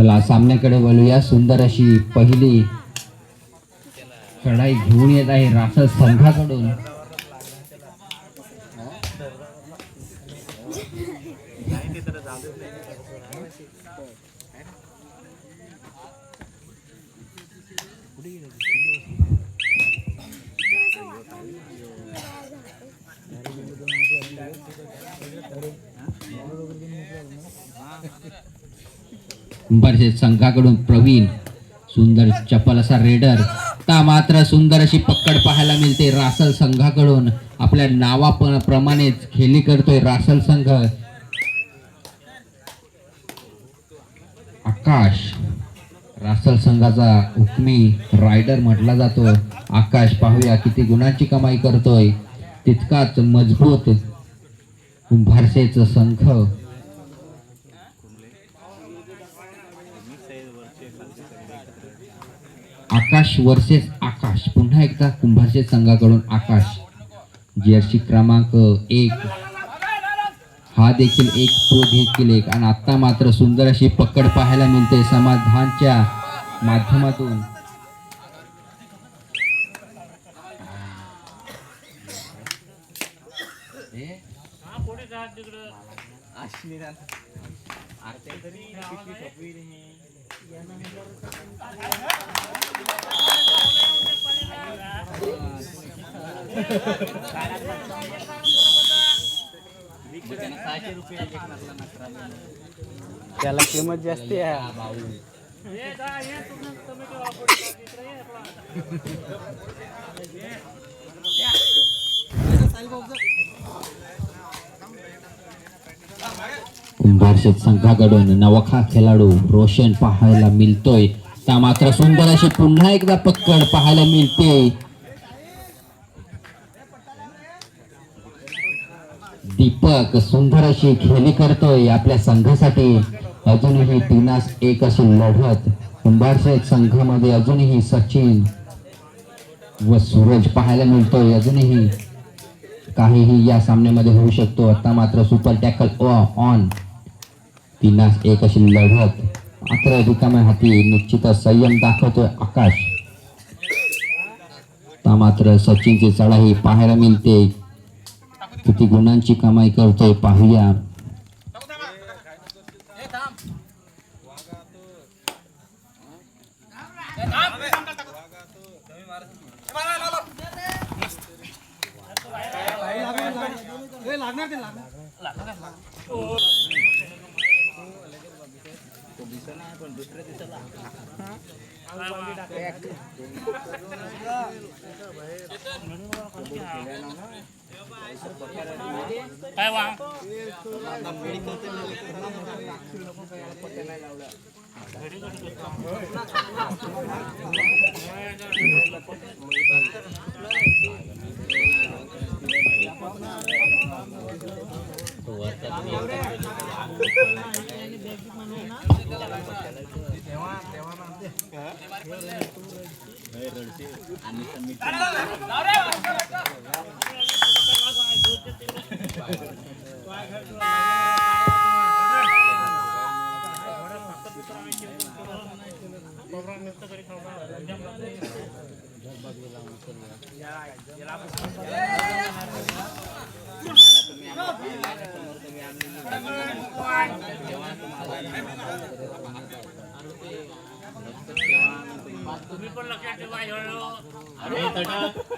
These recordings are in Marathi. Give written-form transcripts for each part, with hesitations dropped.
चला सामन्याकडे वळूया. सुंदर अशी पहिली चढाई घेऊन येत आहे रासळ संघाकडून. कुंभारशेठ संघाकडून प्रवीण सुंदर चपल असा रेडर. ता मात्र सुंदर अशी पकड पाहायला मिळते रासळ संघाकडून. आपल्या नावाप्रमाणेच खेळी करतोय रासळ संघ. आकाश रासळ संघाचा हुकमी रायडर म्हटला जातो. आकाश पाहूया किती गुणांची कमाई करतोय. तितकाच मजबूत कुंभारशेठ संघ. आकाश वर्सेस आकाश. पुन्हा एकदा कुंभारशेठ संघाकडून आकाश. जर्सी क्रमांक 1 हा देखील 1 तो देखील 1. आणि आता मात्र सुंदर अशी पकड पाहायला मिळते समाधानच्या माध्यमातून. त्याला किंमत जास्ती आहे. कुंभारशेठ संघाकडून नवखा खेळाडू रोशन पाहायला मिळतोय. त्या मात्र सुंदर अशी पुन्हा एकदा पकड पाहायला मिळते. दीपक सुंदर अशी खेळी करतोय आपल्या संघासाठी. अजूनही 3-1 अशी लढत कुंभारशेठ संघामध्ये. अजूनही सचिन व सूरज पाहायला मिळतोय. अजूनही काहीही या सामन्यामध्ये होऊ शकतो. आता मात्र सुपर टॅकल ऑन. 3-1 अशी लढत. मात्र रिकाम्या हाती निश्चितच संयम दाखवतोय आकाश. आता मात्र सचिनची चढाई पाहायला मिळते. किती गुणांची कमाई करतोय पाहूया.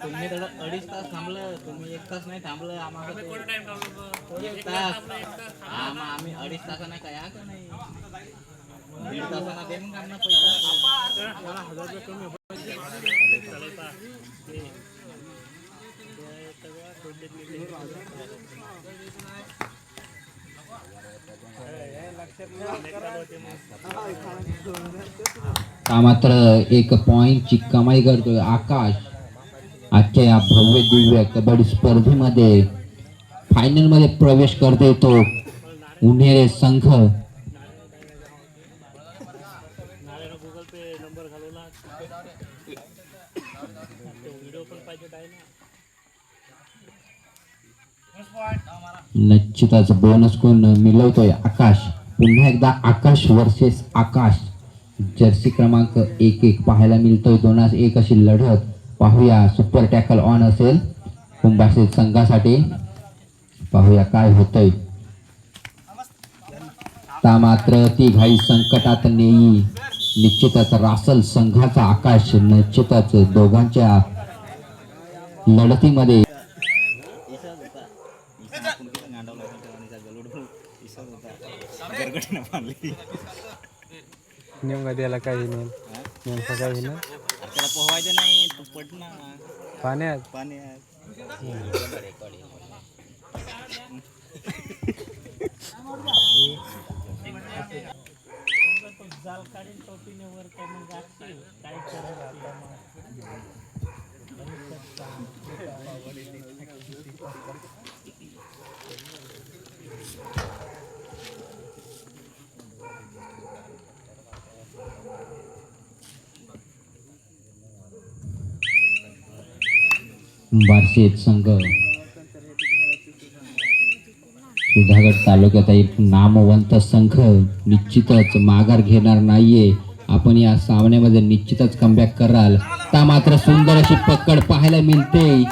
तुम्ही 2.5 तास थांबलं. तुम्ही 1 तास नाही थांबलं. आम्हाला आम्ही 2.5 तासानं काय का नाही. 1.5 तासांना दे मग आम्हाला पैसा. 1000 रुपये कमी मात्र 1 पॉइंटची कमाई करतोय आकाश. आजच्या या भव्य दिव्य कबड्डी स्पर्धेमध्ये फायनल मध्ये प्रवेश करतोय तो उन्हेरे संघ. निश्चितच बोनस कोण मिळवतोय आकाश. पुन्हा एकदा आकाश वर्सेस आकाश. जर्सी क्रमांक 1-1 पाहायला मिळतोय. 2-1 अशी लढत पाहूया. सुपर टॅकल ऑन असेल कुंभारशेठ संघासाठी. पाहूया काय होतंय. ता मात्र ती घाई संकटात नेई. निश्चितच रासल संघाचा आकाश निश्चितच दोघांच्या लढतीमध्ये इसच होता. इसा आपण किती गांडवला होता आणि त्या गलोड इसच होता. गरगटीनं मारली. नेमका द्यायला काही नाही. नेमका काही ना अरे त्याला पोहायचं नाही तू पड ना पाण्यात पाण्यात. कुंभारशेठ संघ सुधागड तालुक्यात एक नामवंत संघ निश्चितच माघार घेणार नाहीये. आपण या सामन्यामध्ये निश्चितच कमबॅक कराल. ता मात्र सुंदर अशी पकड पाहायला मिळते.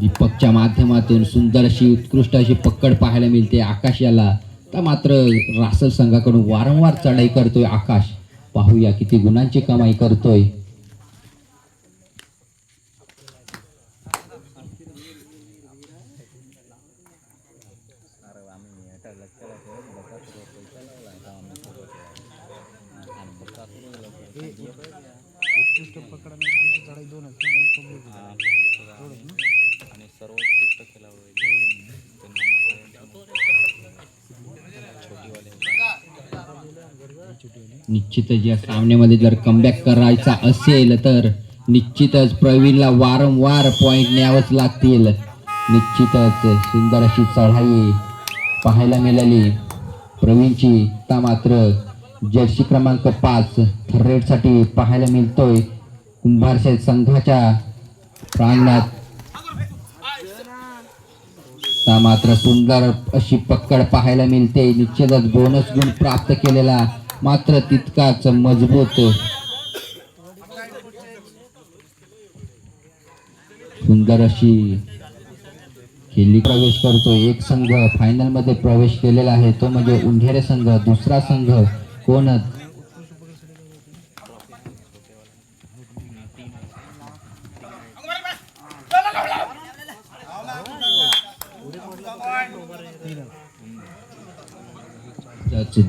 दीपकच्या माध्यमातून सुंदर अशी उत्कृष्ट अशी पकड पाहायला मिळते आकाश याला. ता मात्र रासल संघाकडून वारंवार चढाई करतोय आकाश. पाहूया किती गुणांची कमाई करतोय. आणि सर्वोत्कृष्ट खेळाडू निश्चितच या सामन्यामध्ये जर कमबॅक करायचा असेल तर निश्चितच प्रवीणला वारंवार पॉइंट न्यावंच लागतील. निश्चितच सुंदर अशी चढाई पाहायला मिळाली प्रवीणची. ता मात्र जर्सी क्रमांक 5 थर्रेडसाठी पाहायला मिळतोय कुंभारशेठ संघाच्या प्रांगणात. ता मात्र सुंदर अशी पकड पाहायला मिळते. निश्चितच बोनस गुण प्राप्त केलेला मात्र तितकाच मजबूत सुंदर अशी खेळी प्रवेश करतो. एक संघ फायनल मध्ये प्रवेश केलेला आहे तो म्हणजे उंढेरे संघ. दुसरा संघ कोण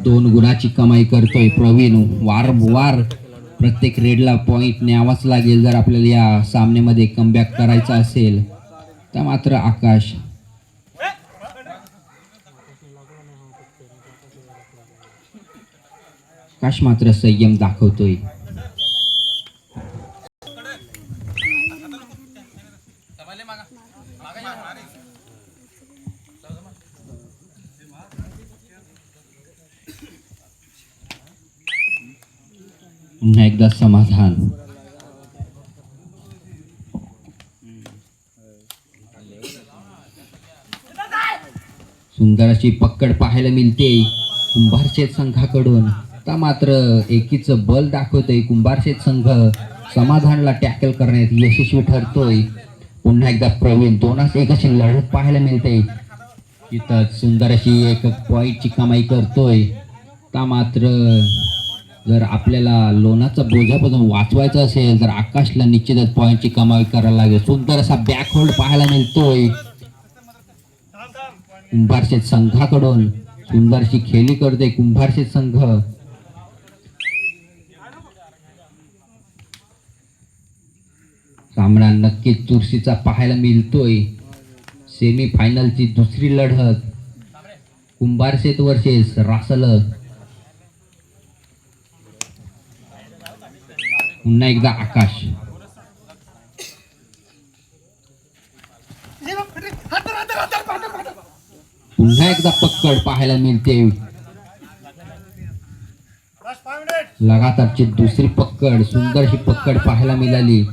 दोन गुणाची कमाई करतोय प्रवीण. वारंवार प्रत्येक रेडला पॉइंट न्यावाच लागेल जर आपल्याला या सामन्यामध्ये कमबॅक करायचा असेल. तर मात्र आकाश मात्र संयम दाखवतोय. पुन्हा एकदा समाधान. सुंदर अशी पकड पाहायला मिळते कुंभारशेठ संघाकडून. तर मात्र एकीच बल दाखवतोय कुंभारशेठ संघ. समाधानला टॅकल करण्यात यशस्वी ठरतोय. पुन्हा एकदा प्रवीण. 2-1 अशी लढत पाहायला मिळते. तिथं सुंदर अशी एक पॉईंटची कमाई करतोय. तर मात्र जर आपल्याला लोणाचा बोजापासून वाचवायचं असेल तर आकाशला निश्चितच पॉईंटची कमाई करायला लागेल. सुंदर असा बॅक होल्ड पाहायला मिळतोय कुंभारशेठ संघाकडून. सुंदरशी खेळी करते कुंभारशेठ संघ. सामना नक्कीच चुरशीचा पाहायला मिळतोय. सेमी फायनलची दुसरी लढत कुंभारशेठ वर्सेस रासल. पुन्हा एकदा आकाश. पुन्हा एकदा पकड पाहायला मिळते. लगातारची दुसरी पकड. सुंदरशी पकड पाहायला मिळाली.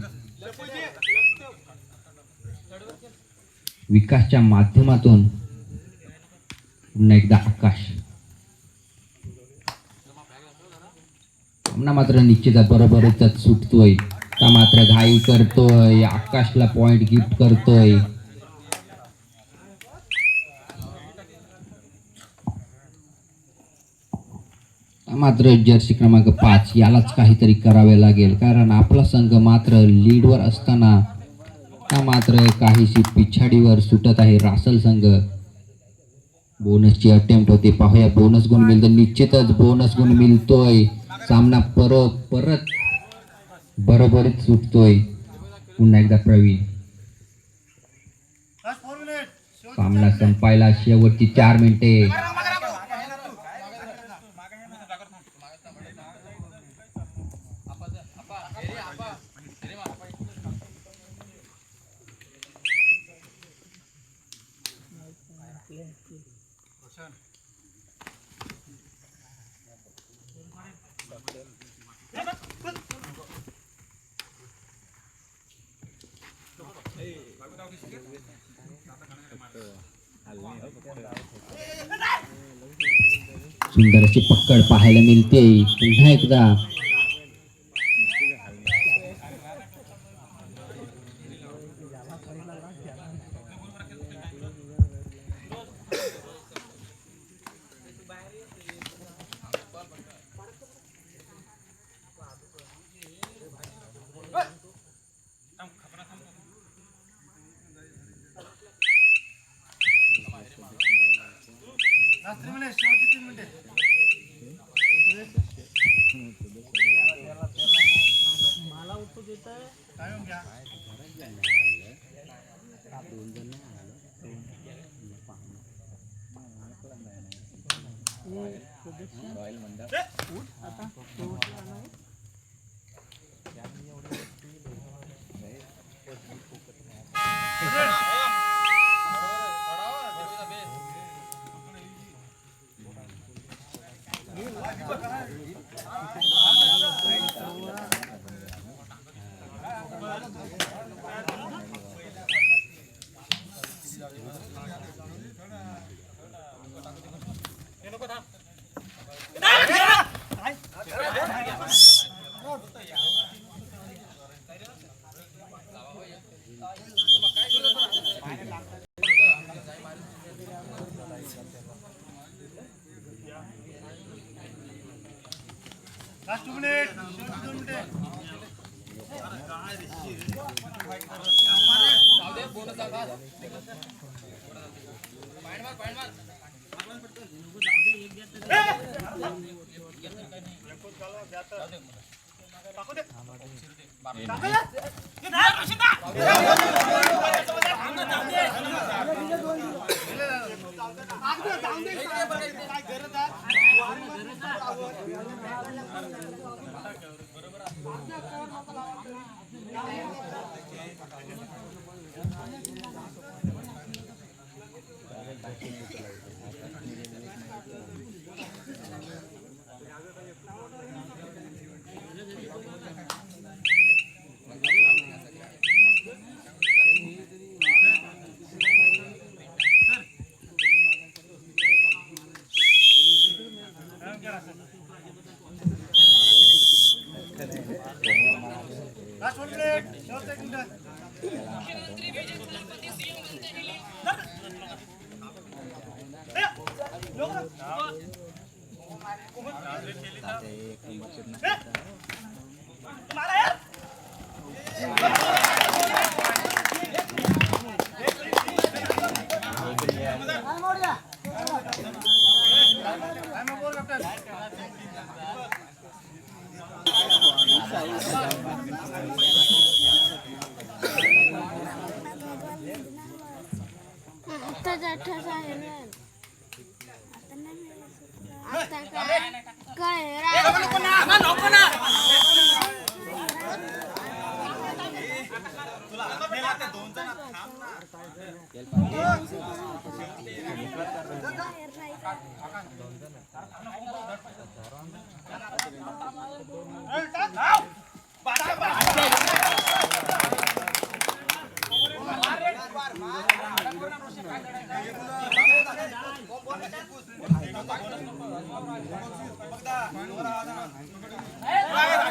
विकासच्या माध्यमातून पुन्हा एकदा आकाश. सामना मात्र निश्चितच बरोबरच सुटतोय. ता मात्र घाई करतोय, आकाशला पॉइंट गिफ्ट करतोय. मात्र जर्सी क्रमांक 5 यालाच काहीतरी करावे लागेल, कारण आपला संघ मात्र लीडवर असताना मात्र काहीशी पिछाडीवर सुटत आहे. रासल संघ बोनसची अटेम्प्ट होते, पाहूया बोनस गुण मिळतो. निश्चितच बोनस गुण मिळतोय. सामना परत बरोबरीत सुटतोय. पुन्हा एकदा प्रवीण. सामना संपायला शेवटची 4 मिनिटे. सुंदर अशी पकड पाहायला मिळते. पुन्हा एकदा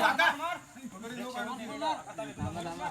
थांबा, थांबा.